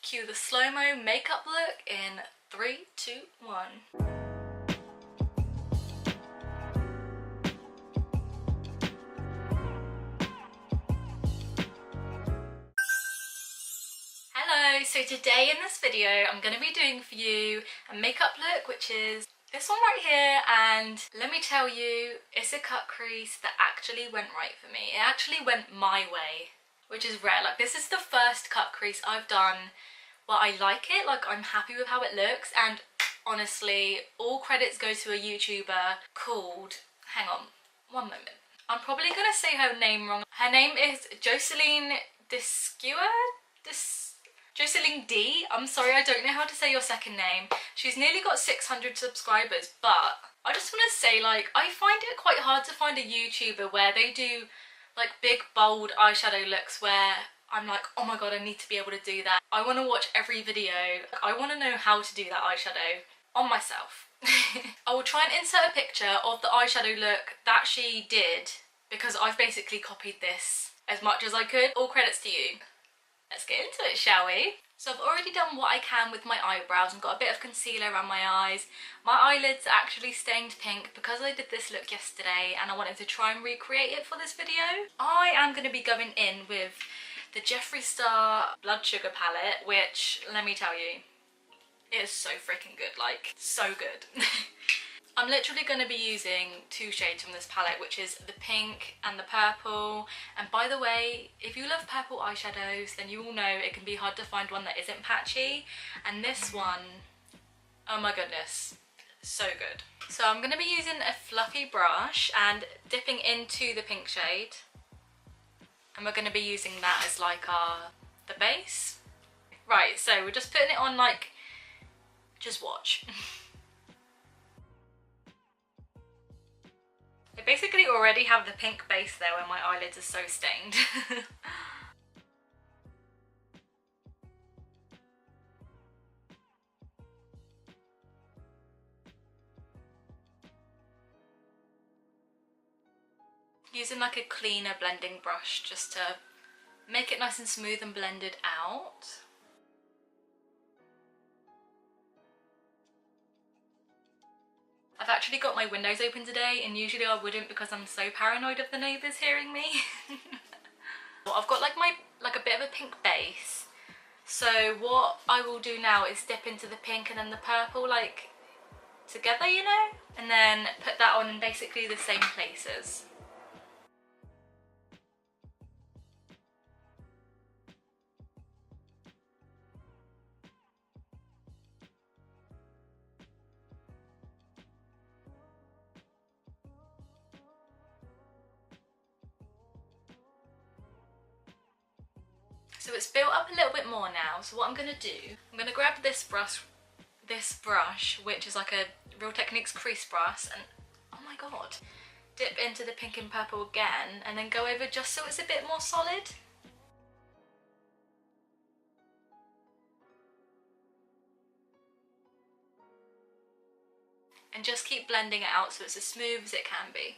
Cue the slow-mo makeup look in 3, 2, 1. Hello, so today in this video I'm going to be doing for you a makeup look which is this one right here, and let me tell you, it's a cut crease that actually went right for me. It actually went my way, which is rare. Like, this is the first cut crease I've done where I like it, like I'm happy with how it looks, and honestly, all credits go to a YouTuber called, hang on, one moment. I'm probably going to say her name wrong. Her name is Jocelyn Jocelyn D. I'm sorry, I don't know how to say your second name. She's nearly got 600 subscribers, but I just want to say, like, I find it quite hard to find a YouTuber where they do like big bold eyeshadow looks where I'm like, oh my god, I need to be able to do that. I want to watch every video. I want to know how to do that eyeshadow on myself. I will try and insert a picture of the eyeshadow look that she did because I've basically copied this as much as I could. All credits to you. Let's get into it, shall we? So I've already done what I can with my eyebrows and got a bit of concealer around my eyes. My eyelids are actually stained pink because I did this look yesterday and I wanted to try and recreate it for this video. I am going to be going in with the Jeffree Star Blood Sugar palette, which, let me tell you, it is so freaking good, like, so good. I'm literally going to be using two shades from this palette, which is the pink and the purple. And by the way, if you love purple eyeshadows, then you will know it can be hard to find one that isn't patchy. And this one, oh my goodness, so good. So I'm going to be using a fluffy brush and dipping into the pink shade. And we're going to be using that as like the base. Right, so we're just putting it on, like, just watch. I basically already have the pink base there where my eyelids are so stained. Using like a cleaner blending brush just to make it nice and smooth and blended out. I've actually got my windows open today, and usually I wouldn't because I'm so paranoid of the neighbours hearing me. Well, I've got like a bit of a pink base, so what I will do now is dip into the pink and then the purple, like, together, you know, and then put that on in basically the same places. So it's built up a little bit more now, so what I'm going to do, I'm going to grab this brush, which is like a Real Techniques crease brush, and oh my god, dip into the pink and purple again, and then go over just so it's a bit more solid. And just keep blending it out so it's as smooth as it can be.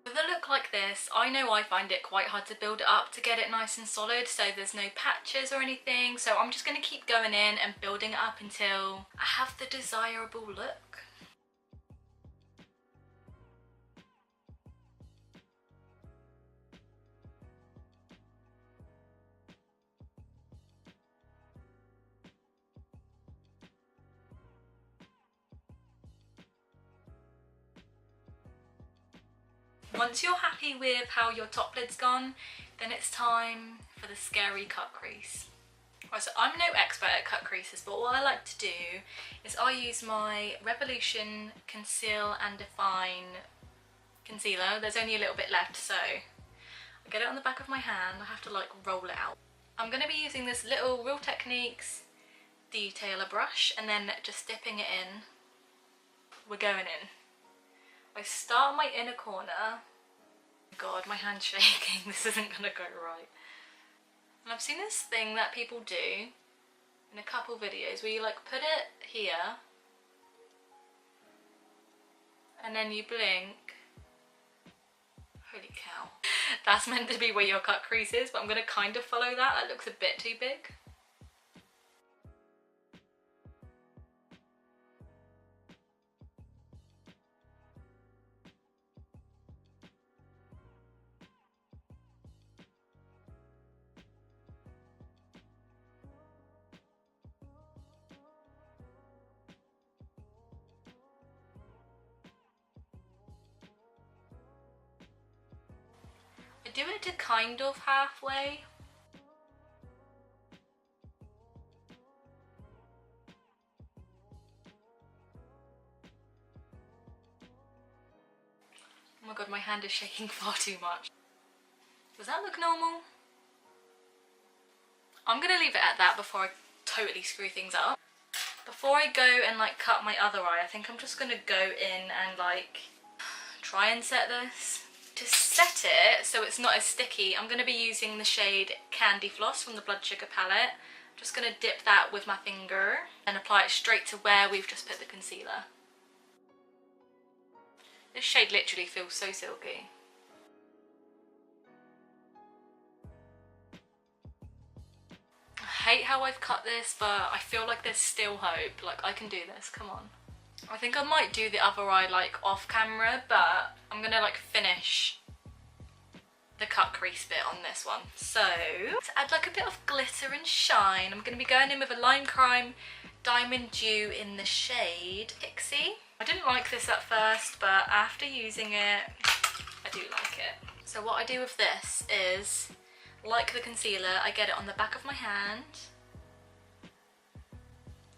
With a look like this, I know I find it quite hard to build it up to get it nice and solid, so there's no patches or anything, so I'm just going to keep going in and building it up until I have the desirable look. Once you're happy with how your top lid's gone, then it's time for the scary cut crease. Right, so I'm no expert at cut creases, but what I like to do is I use my Revolution Conceal and Define concealer. There's only a little bit left, so I get it on the back of my hand. I have to like roll it out. I'm going to be using this little Real Techniques detailer brush and then just dipping it in. We're going in. I start my inner corner. God, my hand's shaking. This isn't gonna go right. And I've seen this thing that people do in a couple videos where you like put it here and then you blink Holy cow. That's meant to be where your cut crease is, but I'm going to kind of follow that. That looks a bit too big. I do it to kind of halfway. Oh my god, my hand is shaking far too much. Does that look normal? I'm gonna leave it at that before I totally screw things up. Before I go and like cut my other eye, I think I'm just gonna go in and like try and set this. To set it so it's not as sticky, I'm gonna be using the shade Candy Floss from the Blood Sugar palette. I'm just gonna dip that with my finger and apply it straight to where we've just put the concealer. This shade literally feels so silky. I hate how I've cut this, but I feel like there's still hope. Like, I can do this, come on. I think I might do the other eye like off camera, but I'm gonna like finish the cut crease bit on this one. So, to add like a bit of glitter and shine, I'm gonna be going in with a Lime Crime Diamond Dew in the shade Pixie. I didn't like this at first, but after using it, I do like it. So what I do with this is, like the concealer, I get it on the back of my hand,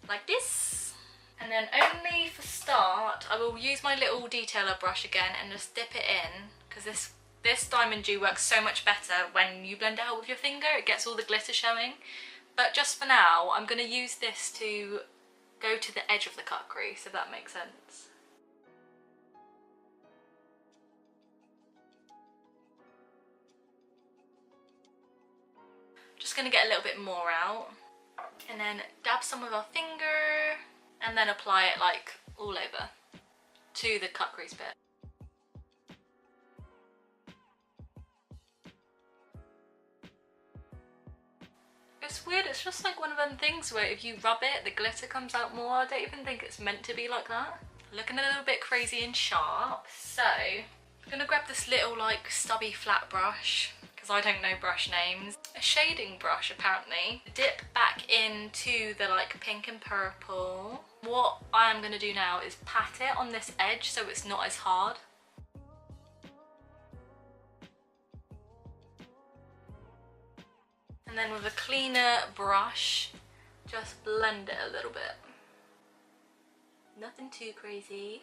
like this. And then only for start, I will use my little detailer brush again and just dip it in, because this Diamond Dew works so much better when you blend it out with your finger. It gets all the glitter showing. But just for now, I'm going to use this to go to the edge of the cut crease, if that makes sense. Just going to get a little bit more out. And then dab some with our finger. And then apply it like all over to the cut crease bit. It's weird, it's just like one of them things where if you rub it, the glitter comes out more. I don't even think it's meant to be like that. Looking a little bit crazy and sharp. So, I'm gonna grab this little like stubby flat brush, because I don't know brush names. A shading brush apparently. Dip back into the like pink and purple. What I am going to do now is pat it on this edge so it's not as hard. And then with a cleaner brush, just blend it a little bit. Nothing too crazy.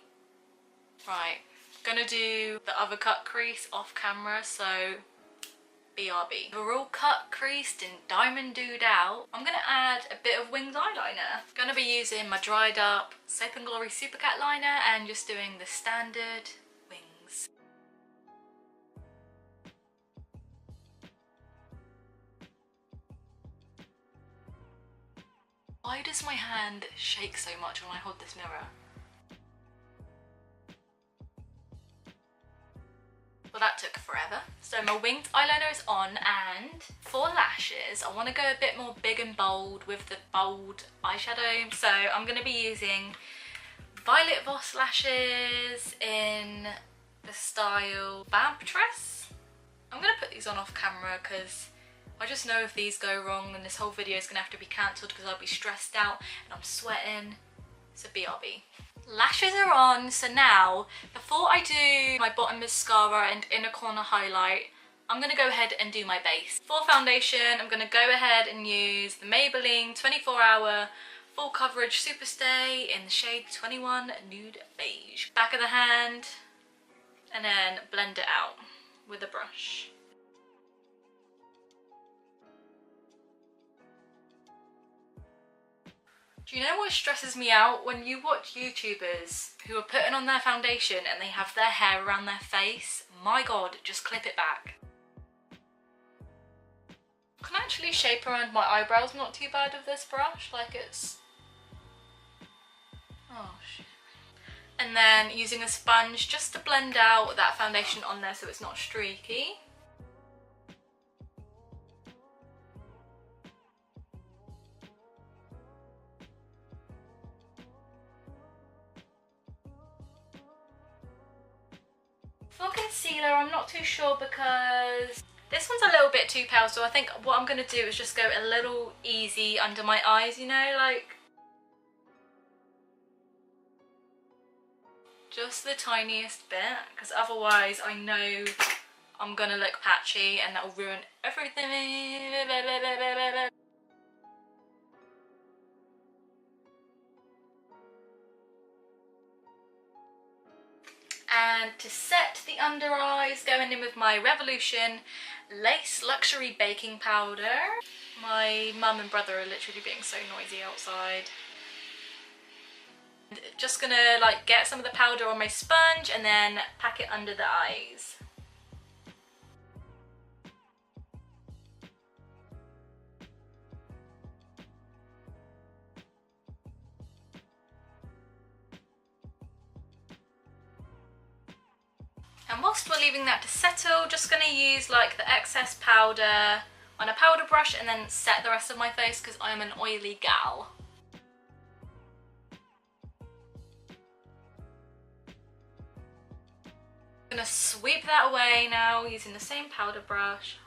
Right, gonna do the other cut crease off camera, so BRB. We're all cut, creased and diamond dewed out. I'm gonna add a bit of winged eyeliner. Gonna be using my dried up Soap & Glory Supercat liner and just doing the standard wings. Why does my hand shake so much when I hold this mirror? Well, that took forever. So my winged eyeliner is on, and for lashes, I want to go a bit more big and bold with the bold eyeshadow. So I'm going to be using Violet Voss lashes in the style Vamp Tress. I'm going to put these on off camera because I just know if these go wrong then this whole video is going to have to be cancelled because I'll be stressed out and I'm sweating. So BRB. Lashes are on, so now before I do my bottom mascara and inner corner highlight, I'm going to go ahead and do my base. For foundation, I'm going to go ahead and use the Maybelline 24-Hour Full Coverage Superstay in the shade 21 Nude Beige. Back of the hand, and then blend it out with a brush. Do you know what stresses me out? When you watch YouTubers who are putting on their foundation and they have their hair around their face, my god, just clip it back. I can actually shape around my eyebrows not too bad with this brush, like it's... oh shit. And then using a sponge just to blend out that foundation on there so it's not streaky. For concealer, I'm not too sure because this one's a little bit too pale, so I think what I'm going to do is just go a little easy under my eyes, you know, like just the tiniest bit, because otherwise I know I'm going to look patchy and that will ruin everything. And to set the under eyes, going in with my Revolution Lace Luxury Baking Powder. My mum and brother are literally being so noisy outside. Just gonna like get some of the powder on my sponge and then pack it under the eyes. And whilst we're leaving that to settle, just going to use like the excess powder on a powder brush and then set the rest of my face because I'm an oily gal. I'm going to sweep that away now using the same powder brush.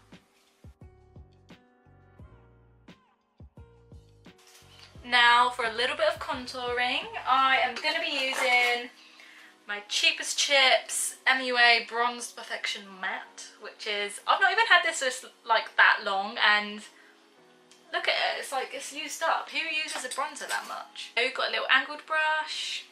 Now for a little bit of contouring, I am going to be using my Cheapest Chips MUA Bronzed Perfection Matte, which is, I've not even had this for like that long, and look at it, it's like it's used up. Who uses a bronzer that much? Oh, got a little angled brush.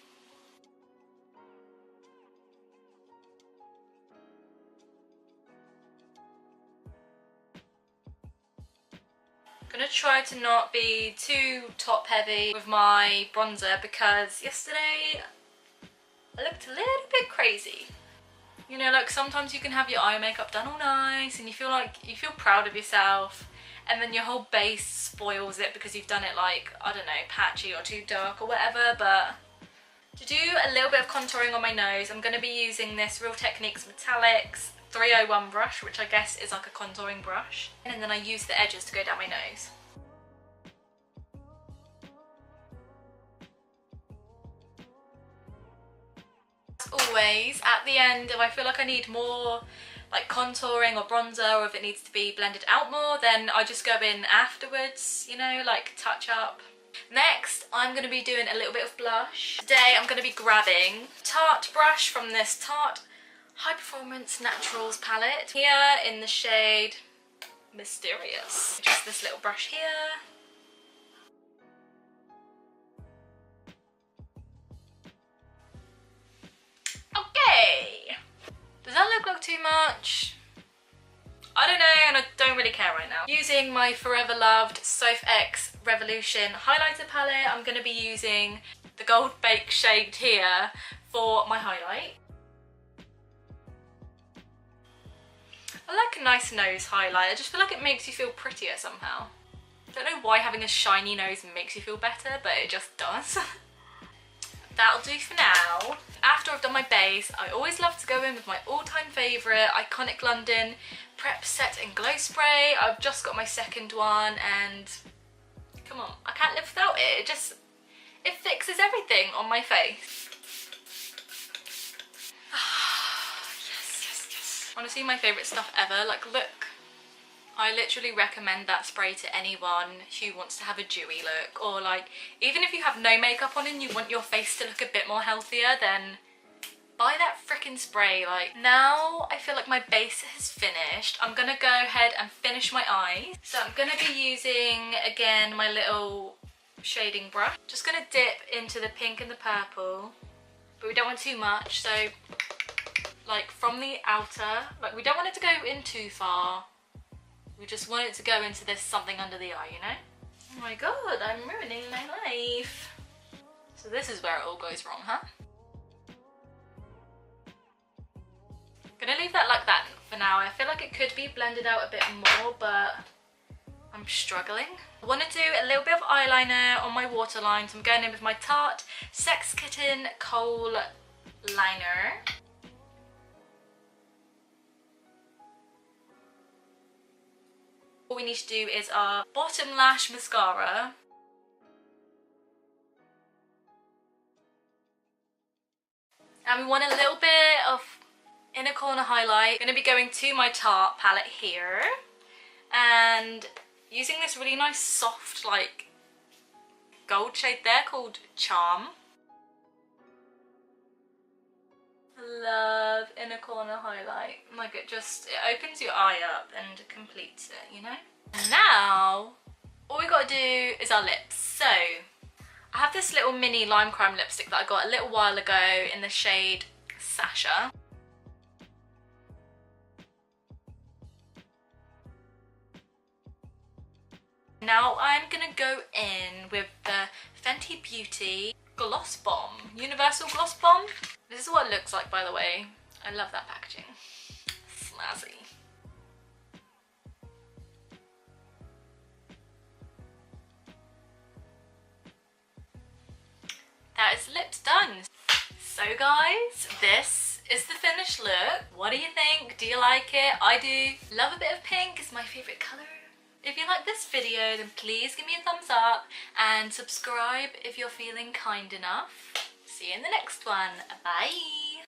Gonna try to not be too top heavy with my bronzer because yesterday I looked a little bit crazy. You know, like sometimes you can have your eye makeup done all nice and you feel proud of yourself, and then your whole base spoils it because you've done it like, I don't know, patchy or too dark or whatever. But to do a little bit of contouring on my nose, I'm going to be using this Real Techniques Metallics 301 brush, which I guess is like a contouring brush. And then I use the edges to go down my nose. As always, at the end, if I feel like I need more like contouring or bronzer, or if it needs to be blended out more, then I just go in afterwards, you know, like touch up. Next, I'm going to be doing a little bit of blush. Today I'm going to be grabbing Tarte brush from this Tarte High Performance Naturals palette here in the shade Mysterious. Just this little brush here. Okay, does that look like too much? I don't know, and I don't really care right now. Using my forever loved Soph X Revolution highlighter palette, I'm going to be using the Gold Bake shade here for my highlight. I like a nice nose highlight. I just feel like it makes you feel prettier somehow. I don't know why having a shiny nose makes you feel better, but it just does. That'll do for now. After I've done my base, I always love to go in with my all-time favourite Iconic London Prep Set and Glow Spray. I've just got my second one and come on, I can't live without it. It fixes everything on my face. Yes. Honestly, my favourite stuff ever. Like, look. I literally recommend that spray to anyone who wants to have a dewy look, or like even if you have no makeup on and you want your face to look a bit more healthier, then buy that freaking spray. Like, now I feel like my base has finished. I'm gonna go ahead and finish my eyes. So I'm gonna be using again my little shading brush. Just gonna dip into the pink and the purple, but we don't want too much. So like from the outer, like we don't want it to go in too far. We just want it to go into this something under the eye, you know? Oh my god, I'm ruining my life. So this is where it all goes wrong, huh? Gonna leave that like that for now. I feel like it could be blended out a bit more, but I'm struggling. I want to do a little bit of eyeliner on my waterline, so I'm going in with my Tarte Sex Kitten Kohl liner. All we need to do is our bottom lash mascara. And we want a little bit of inner corner highlight. I'm going to be going to my Tarte palette here and using this really nice soft like gold shade there called Charm. Love inner corner highlight. Like it opens your eye up and completes it, you know? And now all we got to do is our lips. So I have this little mini lime crime lipstick that I got a little while ago in the shade Sasha. Now I'm gonna go in with the Fenty Beauty Gloss Bomb, Universal Gloss Bomb. This is what it looks like, by the way. I love that packaging. Snazzy. That is lips done. So guys, this is the finished look. What do you think? Do you like it? I do. Love a bit of pink, it's my favourite colour. If you like this video, then please give me a thumbs up and subscribe if you're feeling kind enough. See you in the next one. Bye!